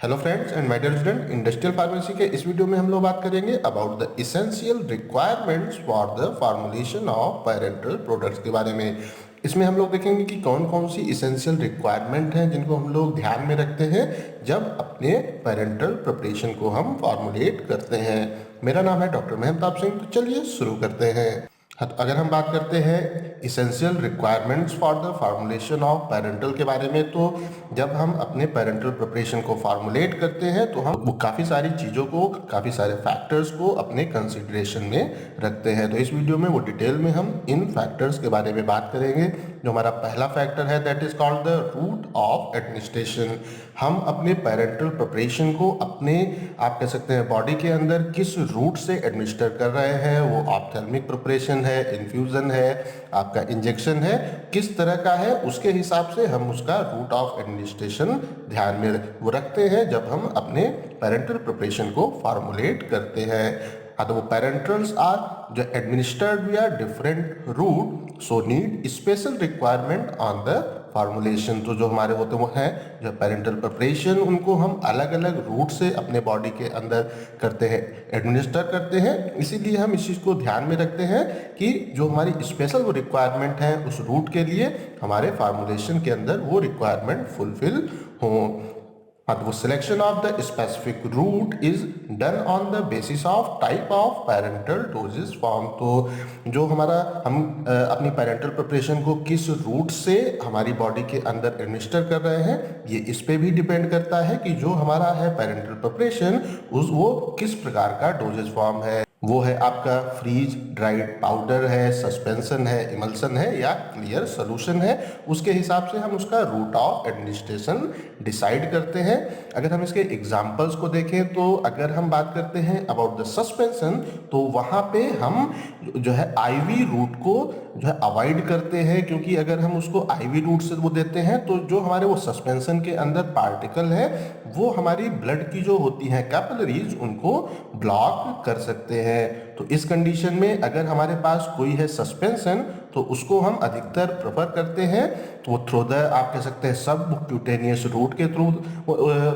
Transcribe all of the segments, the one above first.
Hello friends and my dear student, industrial pharmacy के इस video में हम लोग बात करेंगे about the essential requirements for the formulation of parental products के बारे में। इसमें हम लोग देखेंगे कि कौन कौन सी इसेंशियल रिक्वायरमेंट हैं जिनको हम लोग ध्यान में रखते हैं जब अपने पेरेंटल प्रिपरेशन को हम फार्मुलेट करते हैं। मेरा नाम है डॉक्टर महताब सिंह, तो चलिए शुरू करते हैं। हाँ, तो अगर हम बात करते हैं essential requirements for the formulation of parental के बारे में, तो जब हम अपने पेरेंटल प्रिपरेशन को फार्मुलेट करते हैं तो हम वो काफ़ी सारी चीज़ों को, काफ़ी सारे फैक्टर्स को अपने कंसिडरेशन में रखते हैं। तो इस वीडियो में वो डिटेल में हम इन फैक्टर्स के बारे में बात करेंगे। जो हमारा पहला फैक्टर है that is called the route of administration. हम अपने पेरेंटल प्रिपरेशन को अपने, आप कह सकते हैं, बॉडी के अंदर किस रूट से एडमिनिस्टर कर रहे हैं। वो ऑप्थेल्मिक प्रिपरेशन है, इन्फ्यूज़न है, आपका इंजेक्शन है, किस तरह का है, उसके हिसाब से हम उसका रूट ऑफ एडमिनिस्ट्रेशन ध्यान में वो रखते हैं जब हम अपने पेरेंटल प्रिपरेशन को फार्मुलेट करते हैं। हाँ, तो वो पेरेंटल्स आर जो administered via different route, so need special requirement on the formulation. तो जो हमारे होते वो हैं जो पेरेंटल प्रिपरेशन, उनको हम अलग अलग रूट से अपने बॉडी के अंदर करते हैं, एडमिनिस्टर करते हैं। इसीलिए हम इस चीज़ को ध्यान में रखते हैं कि जो हमारी स्पेशल वो रिक्वायरमेंट है उस रूट के लिए हमारे फार्मुलेशन के अंदर वो रिक्वायरमेंट फुलफिल हों। हाँ, तो वो selection of the specific route is done on the basis of type of parental doses form. तो जो हमारा हम अपनी पेरेंटल प्रिपरेशन को किस रूट से हमारी बॉडी के अंदर एडमिनिस्टर कर रहे हैं, ये इस पे भी डिपेंड करता है कि जो हमारा है पेरेंटल प्रिपरेशन वो किस प्रकार का डोजेस फॉर्म है। वो है आपका फ्रीज ड्राइड पाउडर है, सस्पेंशन है, इमल्सन है, या क्लियर सोल्यूशन है। उसके हिसाब से हम उसका रूट ऑफ एडमिनिस्ट्रेशन डिसाइड करते हैं। अगर हम इसके एग्जांपल्स को देखें तो अगर हम बात करते हैं अबाउट द सस्पेंशन, तो वहाँ पे हम जो है आईवी रूट को जो है अवॉइड करते हैं, क्योंकि अगर हम उसको आईवी रूट से वो देते हैं तो जो हमारे वो सस्पेंशन के अंदर पार्टिकल है वो हमारी ब्लड की जो होती हैं कैपिलरीज उनको ब्लॉक कर सकते हैं। तो इस कंडीशन में अगर हमारे पास कोई है सस्पेंशन तो उसको हम अधिकतर प्रेफर करते हैं तो वो थ्रू द, आप कह सकते हैं, सब क्यूटेनियस रूट के थ्रू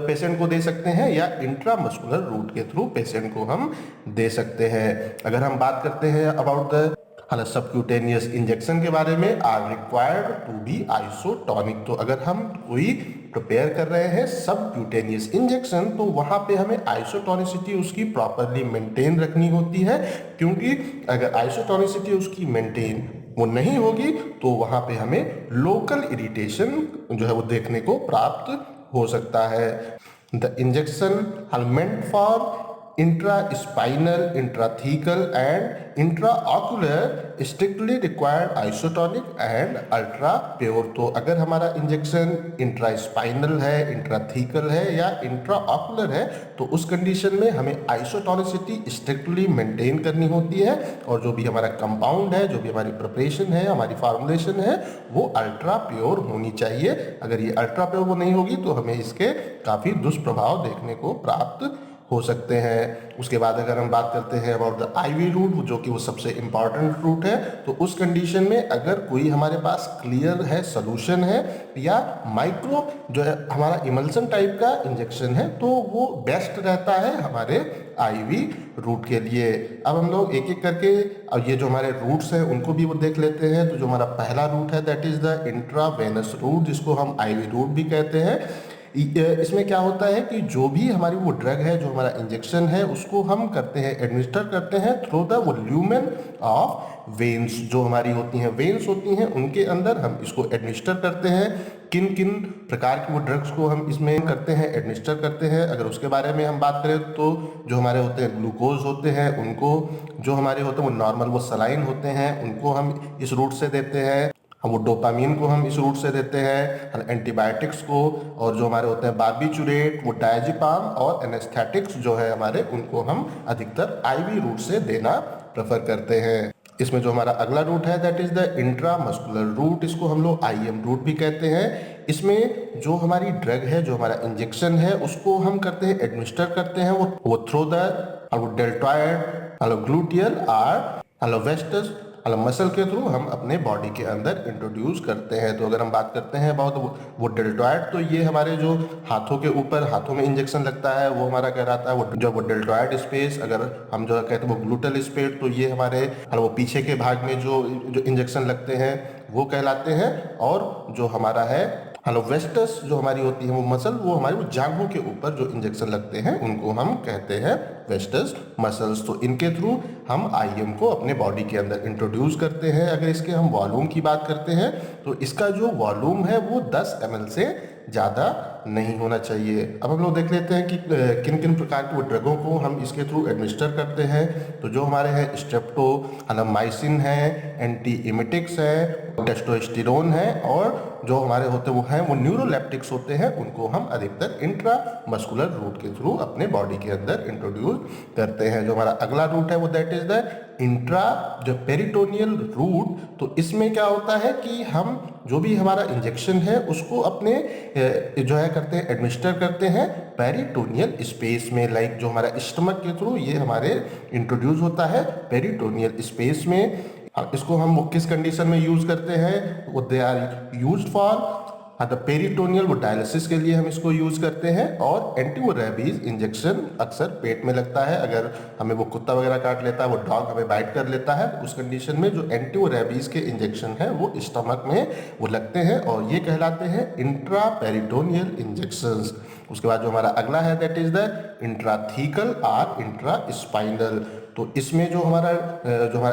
पेशेंट को दे सकते हैं या इंट्रामस्कुलर रूट के थ्रू पेशेंट को हम दे सकते हैं। अगर हम बात करते हैं अबाउट द सबक्यूटेनियस इंजेक्शन के बारे में, are required to be isotonic. तो अगर हम कोई प्रिपेयर कर रहे हैं सबक्यूटेनियस इंजेक्शन तो वहाँ पे हमें आइसोटोनिसिटी उसकी प्रॉपरली मेंटेन रखनी होती है, क्योंकि अगर आइसोटोनिसिटी उसकी मेंटेन वो नहीं होगी तो वहाँ पे हमें लोकल इरिटेशन जो है वो देखने को प्राप्त हो सकता है। The injection meant for intraspinal, intrathecal and intraocular strictly required isotonic and ultra pure. तो अगर हमारा इंजेक्शन इंट्रास्पाइनल है, इंट्राथीकल है या इंट्राऑक्यूलर है तो उस कंडीशन में हमें आइसोटोनिसिटी स्ट्रिक्टली मेंटेन करनी होती है, और जो भी हमारा कंपाउंड है, जो भी हमारी प्रिपरेशन है, हमारी फार्मुलेशन है, वो अल्ट्रा प्योर होनी चाहिए। अगर ये अल्ट्रा प्योर वो नहीं होगी तो हमें इसके काफ़ी दुष्प्रभाव देखने को प्राप्त हो सकते हैं। उसके बाद अगर हम बात करते हैं अबाउट द आईवी रूट, जो कि वो सबसे इम्पॉर्टेंट रूट है, तो उस कंडीशन में अगर कोई हमारे पास क्लियर है सोल्यूशन है या माइक्रो जो है हमारा इमल्सन टाइप का इंजेक्शन है तो वो बेस्ट रहता है हमारे आईवी रूट के लिए। अब हम लोग एक एक करके अब ये जो हमारे रूट्स हैं उनको भी वो देख लेते हैं। तो जो हमारा पहला रूट है that is the intravenous route, जिसको हम आईवी रूट भी कहते हैं। इसमें क्या होता है कि जो भी हमारी वो ड्रग है, जो हमारा इंजेक्शन है, उसको हम करते हैं, एडमिनिस्टर करते हैं थ्रू द वो ल्यूमेन ऑफ वेन्स। जो हमारी होती हैं वेन्स होती हैं उनके अंदर हम इसको एडमिनिस्टर करते हैं। किन किन प्रकार की वो ड्रग्स को हम इसमें करते हैं, एडमिनिस्टर करते हैं, अगर उसके बारे में हम बात करें तो जो हमारे होते हैं ग्लूकोज होते हैं उनको, जो हमारे होते हैं वो नॉर्मल वो सलाइन होते हैं उनको हम इस रूट से देते हैं। हम वो डोपामीन को हम इस रूट से देते हैं, एंटीबायोटिक्स को, और जो हमारे होते हैं बार्बिचुरेट, वो डायजिपाम और एनेस्थेटिक्स जो है हमारे, उनको हम अधिकतर आईवी रूट से देना प्रेफर करते हैं। इसमें जो हमारा अगला रूट है that is the intramuscular route, इसको हम लोग आईएम रूट भी कहते हैं। इसमें जो हमारी ड्रग है, जो हमारा इंजेक्शन है, उसको हम करते हैं, एडमिनिस्टर करते हैं वो through the deltoid gluteal or vastus muscle के थ्रू हम अपने बॉडी के अंदर इंट्रोड्यूस करते हैं। तो अगर हम बात करते हैं अबाउट वो डेल्टॉइड, तो ये हमारे जो हाथों के ऊपर हाथों में इंजेक्शन लगता है वो हमारा कहलाता है वो डेल्टॉइड स्पेस। अगर हम जो कहते हैं वो ग्लूटल स्पेस, तो ये हमारे वो पीछे के भाग में जो जो इंजेक्शन लगते हैं वो कहलाते हैं। और जो हमारा है वेस्टस जो हमारी होती है वो मसल, वो हमारी वो जांघों के ऊपर जो इंजेक्शन लगते हैं उनको हम कहते हैं वेस्टस मसल्स। तो इनके थ्रू हम आईएम को अपने बॉडी के अंदर इंट्रोड्यूस करते हैं। अगर इसके हम वॉल्यूम की बात करते हैं तो इसका जो वॉल्यूम है वो 10 ml से ज़्यादा नहीं होना चाहिए। अब हम लोग देख लेते हैं कि किन किन प्रकार के वो ड्रगों को हम इसके थ्रू एडमिनिस्टर करते हैं। तो जो हमारे हैं स्ट्रेप्टोमाइसिन है, एंटी इमेटिक्स है, टेस्टोस्टेरोन है, और जो हमारे होते वो हैं वो न्यूरोलेप्टिक्स होते हैं, उनको हम अधिकतर इंट्रामस्कुलर रूट के थ्रू अपने बॉडी के अंदर इंट्रोड्यूस करते हैं। जो हमारा अगला रूट है वो दैट इज द इंट्रा जो पेरिटोनियल रूट। तो इसमें क्या होता है कि हम जो भी हमारा इंजेक्शन है उसको अपने जो है करते हैं एडमिनिस्टर करते हैं पेरिटोनियल स्पेस में। लाइक जो हमारा स्टमक के थ्रू ये हमारे इंट्रोड्यूस होता है पेरिटोनियल स्पेस में। इसको हम किस कंडीशन में यूज करते हैं, वो they are used for the peritoneal, वो डायलिसिस के लिए हम इसको यूज करते हैं। और एंटी वो रेबीज इंजेक्शन अक्सर पेट में लगता है। अगर हमें वो कुत्ता वगैरह काट लेता है, वो डॉग हमें बाइट कर लेता है, उस कंडीशन में जो एंटी वो रेबीज के इंजेक्शन है वो स्टमक में वो लगते हैं और ये कहलाते हैं इंट्रा पेरिटोनियल इंजेक्शंस। उसके बाद जो हमारा अगला है दैट इज द इंट्राथीकल और इंट्रा स्पाइनल। तो इसमें जो हमारा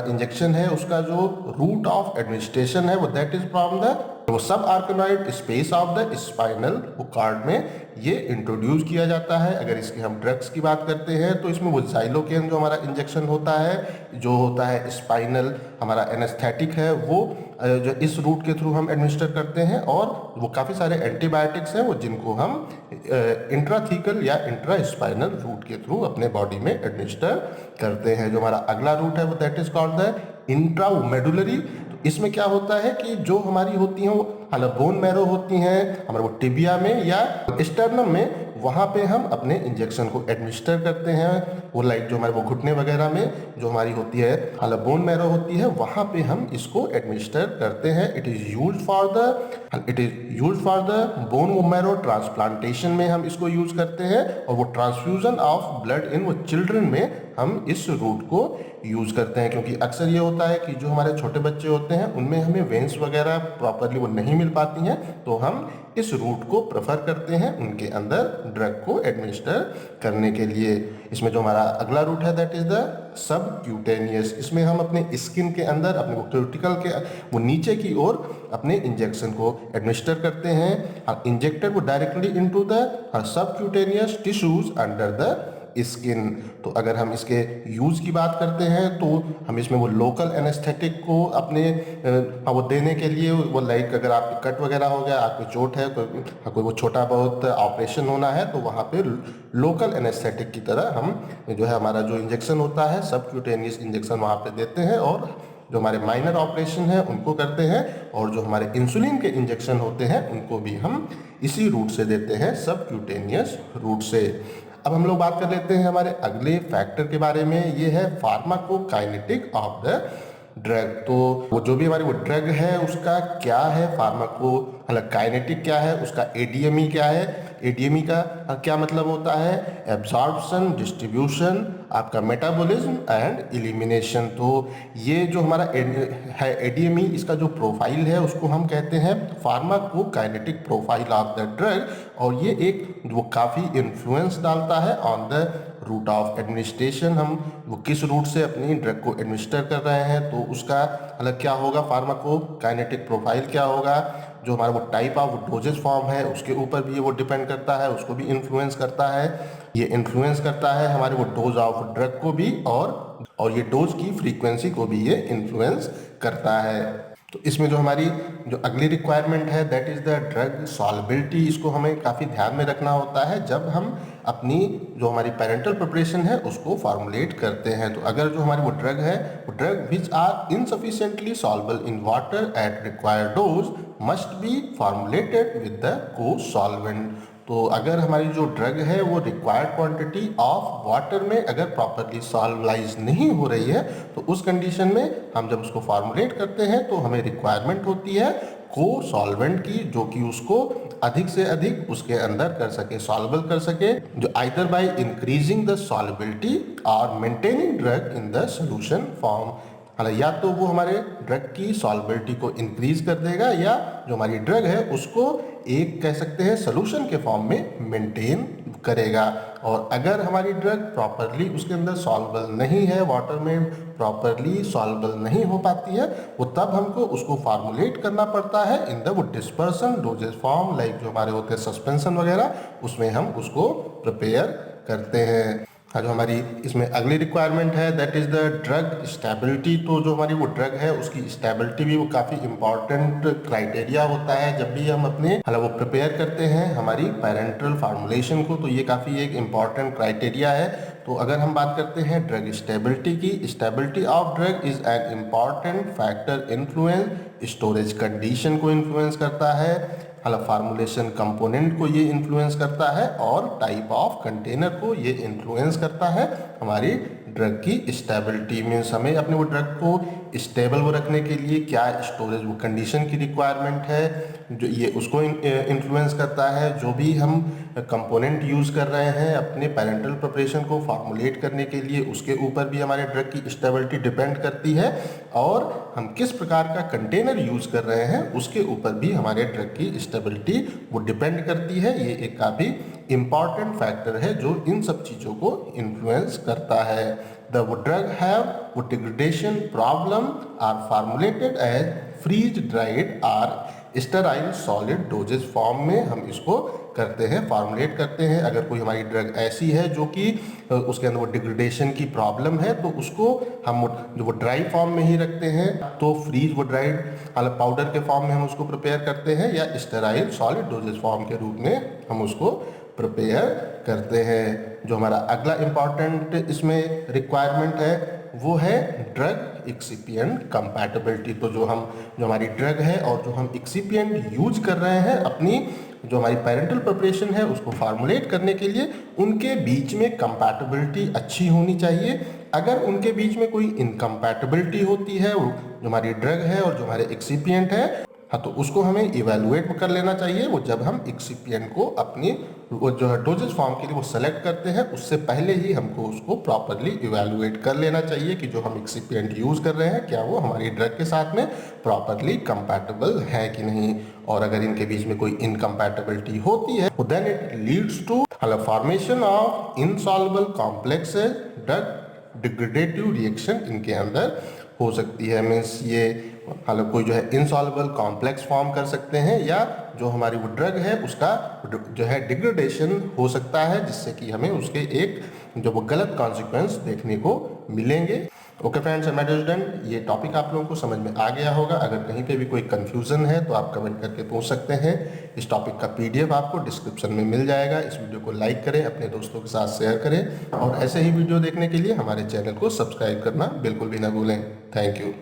इंजेक्शन है उसका जो रूट ऑफ एडमिनिस्ट्रेशन है वो दैट इज फ्रॉम द वो सब arachnoid space of the spinal वो कार्ड में ये इंट्रोड्यूस किया जाता है। अगर इसकी हम ड्रग्स की बात करते हैं तो इसमें वो जाइलोकेन जो हमारा इंजेक्शन होता है, जो होता है स्पाइनल हमारा एनेस्थेटिक है, वो जो इस रूट के थ्रू हम एडमिनिस्टर करते हैं। और वो काफ़ी सारे एंटीबायोटिक्स हैं वो जिनको हम इंट्राथीकल या इंट्रा स्पाइनल रूट के थ्रू अपने बॉडी में एडमिनिस्टर करते हैं। जो हमारा अगला रूट है वो that is called the intramedullary. इसमें क्या होता है कि जो हमारी होती हैं वो बोन मैरो होती हैं हमारे वो टिबिया में या स्टर्नम में, वहाँ पे हम अपने इंजेक्शन को एडमिनिस्टर करते हैं। वो लाइक जो हमारे वो घुटने वगैरह में जो हमारी होती है बोन मैरो होती है, वहाँ पे हम इसको एडमिनिस्टर करते हैं। It is use for the bone marrow transplantation में हम इसको यूज करते हैं। और वो ट्रांसफ्यूजन ऑफ ब्लड इन वो चिल्ड्रन में हम इस रूट को यूज करते हैं। क्योंकि अक्सर ये होता है कि जो हमारे छोटे बच्चे होते हैं उनमें हमें वेंस वगैरह प्रॉपरली वो नहीं मिल पाती हैं, तो हम इस रूट को प्रेफर करते हैं उनके अंदर ड्रग को एडमिनिस्टर करने के लिए। इसमें जो हमारा अगला रूट है दैट इज द सबक्यूटेनियस। इसमें हम अपने स्किन के अंदर अपने वो क्यूटिकल के वो नीचे की ओर अपने इंजेक्शन को एडमिनिस्टर करते हैं। इंजेक्टेड वो directly into the subcutaneous tissues under the skin. तो अगर हम इसके यूज़ की बात करते हैं तो हम इसमें वो लोकल एनेस्थेटिक को अपने वो देने के लिए वो लाइक अगर आपकी कट वगैरह हो गया, आपकी चोट है, कोई वो छोटा बहुत ऑपरेशन होना है, तो वहाँ पे लोकल एनेस्थेटिक की तरह हम जो है हमारा जो इंजेक्शन होता है सबक्यूटेनियस इंजेक्शन वहाँ पे देते हैं। और जो हमारे माइनर ऑपरेशन है उनको करते हैं। और जो हमारे इंसुलिन के इंजेक्शन होते हैं उनको भी हम इसी रूट से देते हैं, सबक्यूटेनियस रूट से। अब हम लोग बात कर लेते हैं हमारे अगले फैक्टर के बारे में, ये है फार्माकोकाइनेटिक ऑफ द ड्रग। तो वो जो भी हमारी वो ड्रग है उसका क्या है फार्माको काइनेटिक क्या है, उसका एडीएमई क्या है, एडीएमई का क्या मतलब होता है, एब्जॉर्प्शन, डिस्ट्रीब्यूशन, आपका मेटाबॉलिज्म एंड एलिमिनेशन। तो ये जो हमारा है एडीएमई, इसका जो प्रोफाइल है उसको हम कहते हैं pharmacokinetic profile of the drug. और ये एक वो काफ़ी इन्फ्लुएंस डालता है on the route of administration. हम वो किस रूट से अपनी ड्रग को एडमिनिस्टर कर रहे हैं तो उसका अलग क्या होगा, फार्माकोकाइनेटिक प्रोफाइल क्या होगा। जो हमारा वो टाइप ऑफ डोजेज फॉर्म है उसके ऊपर भी ये वो डिपेंड करता है, उसको भी इन्फ्लुएंस करता है। ये इन्फ्लुएंस करता है हमारे वो डोज ऑफ ड्रग को भी, और ये डोज की फ्रीक्वेंसी को भी ये इन्फ्लुएंस करता है। तो इसमें जो हमारी जो अगली रिक्वायरमेंट है दैट इज़ द ड्रग सॉल्बिलिटी। इसको हमें काफ़ी ध्यान में रखना होता है जब हम अपनी जो हमारी पेरेंटल प्रिपरेशन है उसको फार्मुलेट करते हैं। तो अगर जो हमारी वो ड्रग है, वो drug which are insufficiently soluble in water at required dose must be formulated with the co solvent. तो अगर हमारी जो ड्रग है वो रिक्वायर्ड क्वांटिटी ऑफ वाटर में अगर प्रॉपरली सॉल्वलाइज नहीं हो रही है, तो उस कंडीशन में हम जब उसको फार्मुलेट करते हैं तो हमें रिक्वायरमेंट होती है को सॉल्वेंट की, जो कि उसको अधिक से अधिक उसके अंदर कर सके, सॉल्वेबल कर सके, जो either by increasing the solubility और maintaining drug in the solution form. हालांकि या तो वो हमारे ड्रग की सॉल्युबिलिटी को इंक्रीज कर देगा या जो हमारी ड्रग है उसको एक कह सकते हैं सोल्यूशन के फॉर्म में मेंटेन करेगा। और अगर हमारी ड्रग प्रॉपरली उसके अंदर सॉल्वेबल नहीं है, वाटर में प्रॉपरली सॉल्वेबल नहीं हो पाती है, वो तब हमको उसको फार्मुलेट करना पड़ता है इन द वो डिस्पर्सन डोजेज फॉर्म, लाइक जो हमारे होते हैं सस्पेंशन वगैरह, उसमें हम उसको प्रिपेयर करते हैं। जो हमारी इसमें अगली रिक्वायरमेंट है that is the drug stability. तो जो हमारी वो ड्रग है उसकी स्टेबिलिटी भी वो काफ़ी इंपॉर्टेंट क्राइटेरिया होता है जब भी हम अपने वो प्रिपेयर करते हैं हमारी पैरेंटल फार्मुलेशन को, तो ये काफ़ी एक इम्पॉर्टेंट क्राइटेरिया है। तो अगर हम बात करते हैं ड्रग स्टेबिलिटी की, stability of drug is an important factor influence storage condition को इन्फ्लुएंस करता है, फार्मुलेशन कंपोनेंट को ये इन्फ्लुएंस करता है, और टाइप ऑफ कंटेनर को ये इन्फ्लुएंस करता है हमारी ड्रग की स्टेबिलिटी। मीन्स हमें अपने वो ड्रग को स्टेबल वो रखने के लिए क्या स्टोरेज वो कंडीशन की रिक्वायरमेंट है, जो ये उसको इन्फ्लुएंस करता है। जो भी हम कंपोनेंट यूज़ कर रहे हैं अपने पैरेंटल प्रिपरेशन को फार्मुलेट करने के लिए, उसके ऊपर भी हमारे ड्रग की स्टेबिलिटी डिपेंड करती है, और हम किस प्रकार का कंटेनर यूज़ कर रहे हैं उसके ऊपर भी हमारे ड्रग की स्टेबिलिटी वो डिपेंड करती है। ये एक काफ़ी इम्पॉर्टेंट फैक्टर है जो इन सब चीज़ों को इन्फ्लुएंस करता है। द ड्रग हैव वो degradation problem are formulated as freeze dried or sterile solid dosage form में हम इसको करते हैं, फार्मुलेट करते हैं। अगर कोई हमारी ड्रग ऐसी है जो कि उसके अंदर वो डिग्रेडेशन की प्रॉब्लम है, तो उसको हम जो वो ड्राई फॉर्म में ही रखते हैं, तो फ्रीज वो ड्राइड पाउडर के फॉर्म में हम उसको प्रिपेयर करते हैं, या स्टेराइल सॉलिड डोजेज फॉर्म के रूप में हम उसको प्रिपेयर करते हैं। जो हमारा अगला इम्पॉर्टेंट इसमें रिक्वायरमेंट है वो है ड्रग एक्सिपिएंट कंपैटिबिलिटी। तो जो हमारी ड्रग है और जो हम एक्सिपिएंट यूज कर रहे हैं अपनी जो हमारी पैरेंटल प्रिपरेशन है उसको फार्मुलेट करने के लिए, उनके बीच में कंपैटिबिलिटी अच्छी होनी चाहिए। अगर उनके बीच में कोई इनकम्पैटिबिलिटी होती है, जो हमारी ड्रग है और जो हमारे एक्सिपिएंट है, हाँ, तो उसको हमें इवेलुएट कर लेना चाहिए। वो जब हम एक्सिपिएंट को अपनी वो जो है डोजेज फॉर्म के लिए वो सेलेक्ट करते हैं, उससे पहले ही हमको उसको प्रॉपरली इवेलुएट कर लेना चाहिए कि जो हम एक्सिपिएंट यूज़ कर रहे हैं क्या वो हमारी ड्रग के साथ में प्रॉपरली कंपैटिबल है कि नहीं। और अगर इनके बीच में कोई इनकम्पैटिबिलिटी होती है, then it leads to formation of insoluble complexes, drug degradative reaction इनके अंदर हो सकती है। मीन्स ये हालांकि कोई जो है इनसॉल्युबल कॉम्प्लेक्स फॉर्म कर सकते हैं, या जो हमारी वो ड्रग है उसका जो है डिग्रेडेशन हो सकता है, जिससे कि हमें उसके एक जो वो गलत कॉन्सिक्वेंस देखने को मिलेंगे। ओके फ्रेंड्स, स्टूडेंट, ये टॉपिक आप लोगों को समझ में आ गया होगा। अगर कहीं पे भी कोई कंफ्यूजन है तो आप कमेंट करके पूछ सकते हैं। इस टॉपिक का PDF आपको डिस्क्रिप्शन में मिल जाएगा। इस वीडियो को लाइक करें, अपने दोस्तों के साथ शेयर करें, और ऐसे ही वीडियो देखने के लिए हमारे चैनल को सब्सक्राइब करना बिल्कुल भी ना भूलें। Thank you.